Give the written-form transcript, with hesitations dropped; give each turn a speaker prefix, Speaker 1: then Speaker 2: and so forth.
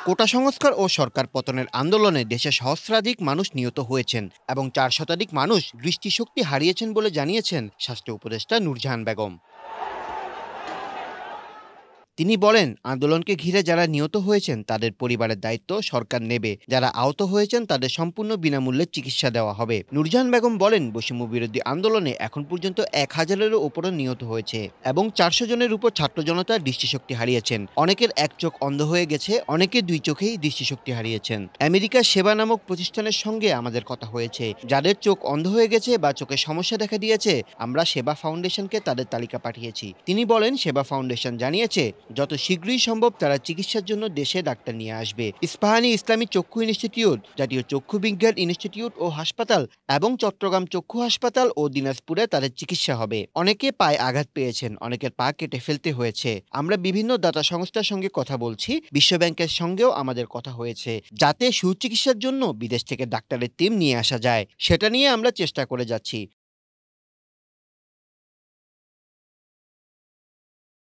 Speaker 1: কোটা সংস্কার ও সরকার পতনের আন্দোলনে দেশে সহস্রাধিক মানুষ নিহত হয়েছেন এবং ৪ শতাধিক মানুষ দৃষ্টিশক্তি হারিয়েছেন বলে জানিয়েছেন স্বাস্থ্য উপদেষ্টা নূরজাহান বেগম। তিনি বলেন, আন্দোলনকে ঘিরে যারা নিহত হয়েছেন তাদের পরিবারের দায়িত্ব সরকার নেবে। যারা আহত হয়েছেন তাদের সম্পূর্ণ বিনামূল্যে চিকিৎসা দেওয়া হবে। নূরজাহান বেগম বলেন, বৈষম্য বিরোধী আন্দোলনে এখন পর্যন্ত ১,০০০-এরও উপরও নিহত হয়েছে এবং ৪০০ জনের উপর ছাত্র জনতা দৃষ্টিশক্তি হারিয়েছেন। অনেকের এক চোখ অন্ধ হয়ে গেছে, অনেকে দুই চোখেই দৃষ্টিশক্তি হারিয়েছেন। আমেরিকার সেবা নামক প্রতিষ্ঠানের সঙ্গে আমাদের কথা হয়েছে। যাদের চোখ অন্ধ হয়ে গেছে বা চোখে সমস্যা দেখা দিয়েছে, আমরা সেবা ফাউন্ডেশনকে তাদের তালিকা পাঠিয়েছি। তিনি বলেন, সেবা ফাউন্ডেশন জানিয়েছে যত শীঘ্রই সম্ভব তারা চিকিৎসার জন্য দেশে ডাক্তার নিয়ে আসবে। ইস্পাহানী ইসলামী চক্ষু ইনস্টিটিউট, জাতীয় চক্ষু বিজ্ঞান ইনস্টিটিউট ও হাসপাতাল এবং চট্টগ্রাম চক্ষু হাসপাতাল ও দিনাজপুরে তাদের চিকিৎসা হবে। অনেকে পায়ে আঘাত পেয়েছেন, অনেকের পা কেটে ফেলতে হয়েছে। আমরা বিভিন্ন দাতা সংস্থার সঙ্গে কথা বলছি, বিশ্বব্যাংকের সঙ্গেও আমাদের কথা হয়েছে, যাতে সুচিকিৎসার জন্য বিদেশ থেকে ডাক্তারের টিম নিয়ে আসা যায়। সেটা নিয়ে আমরা চেষ্টা করে যাচ্ছি।